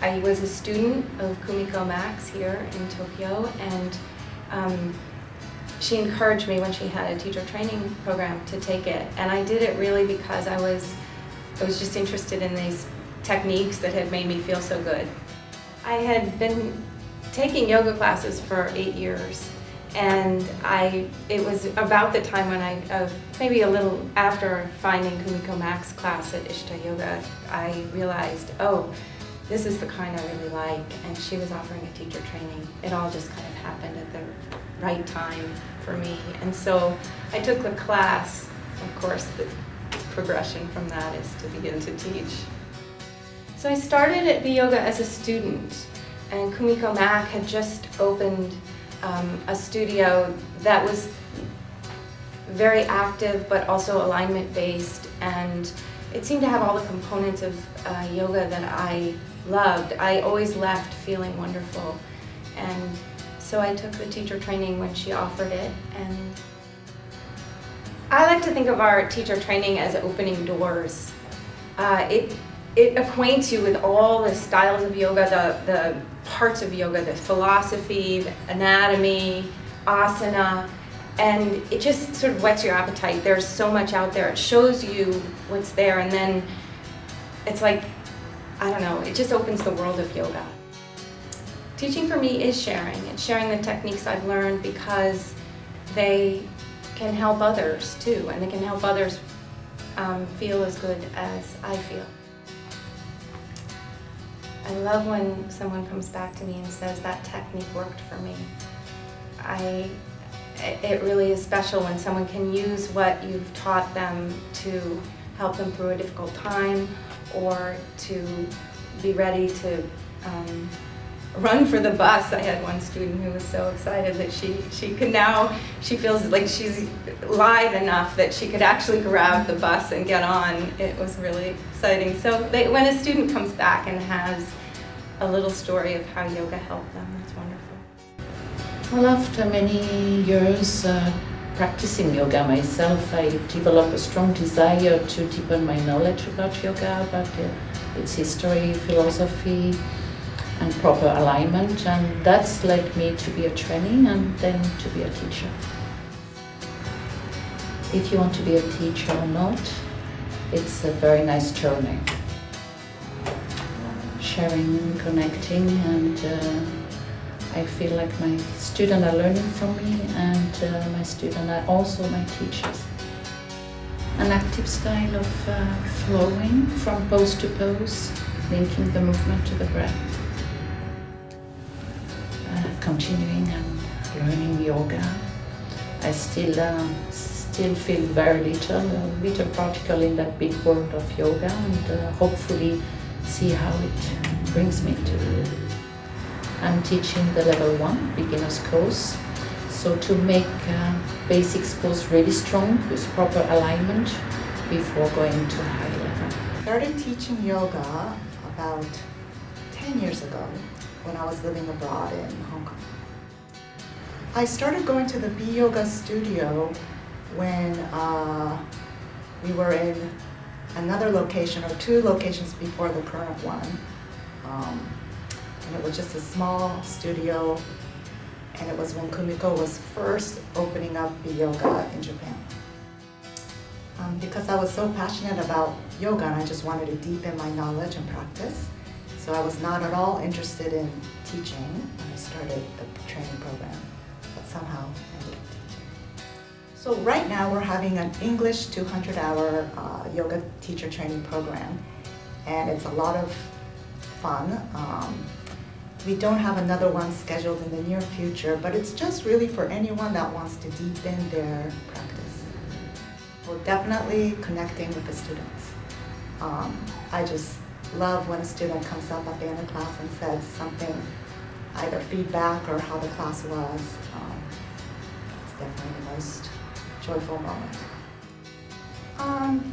I was a student of Kumiko Max here in Tokyo, and she encouraged me when she had a teacher training program to take it. And I did it really because I was just interested in these techniques that had made me feel so good. I had been taking yoga classes for 8 years, and it was about the time when maybe a little after finding Kumiko Max class at Ishita Yoga, I realized, oh, this is the kind I really like, and she was offering a teacher training. It all just kind of happened at the right time for me. And so I took the class. Of course, the progression from that is to begin to teach. So I started at B-Yoga as a student, and Kumiko Mack had just opened a studio that was very active but also alignment based, and it seemed to have all the components of yoga that I loved. I always left feeling wonderful, and so I took the teacher training when she offered it. And I like to think of our teacher training as opening doors. It acquaints you with all the styles of yoga, the parts of yoga, the philosophy, the anatomy, asana, and it just sort of whets your appetite. There's so much out there. It shows you what's there, and then it's like, I don't know, it just opens the world of yoga. Teaching for me is sharing. It's sharing the techniques I've learned because they can help others too, and they can help others feel as good as I feel. I love when someone comes back to me and says that technique worked for me. It really is special when someone can use what you've taught them to help them through a difficult time, or to be ready to run for the bus. I had one student who was so excited that she feels like she's lithe enough that she could actually grab the bus and get on. It was really exciting. So when a student comes back and has a little story of how yoga helped them, that's wonderful. Well, after many years practicing yoga myself, I developed a strong desire to deepen my knowledge about yoga, about its history, philosophy, and proper alignment, and that's led me to be a trainee and then to be a teacher. If you want to be a teacher or not, it's a very nice journey. Sharing, connecting, and I feel like my students are learning from me, and my students are also my teachers. An active style of flowing from pose to pose, linking the movement to the breath. Continuing and learning yoga. I still feel very little particle in that big world of yoga, and hopefully see how it brings me to. I'm teaching the level 1 beginner's course, so to make basics pose really strong with proper alignment before going to high level. I started teaching yoga about 10 years ago when I was living abroad in Hong Kong. I started going to the B-Yoga studio when we were in another location, or 2 locations before the current one. And it was just a small studio, and it was when Kumiko was first opening up B-Yoga in Japan. Because I was so passionate about yoga and I just wanted to deepen my knowledge and practice, so I was not at all interested in teaching when I started the training program, but somehow ended up teaching. So right now we're having an English 200-hour yoga teacher training program, and it's a lot of fun. We don't have another one scheduled in the near future, but it's just really for anyone that wants to deepen their practice. We're definitely connecting with the students. I just love when a student comes up at the end of class and says something, either feedback or how the class was. It's definitely the most joyful moment.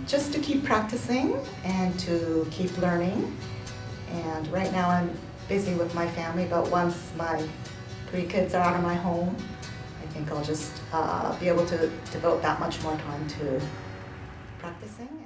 Just to keep practicing and to keep learning. And right now I'm busy with my family, but once my 3 kids are out of my home, I think I'll just be able to devote that much more time to practicing.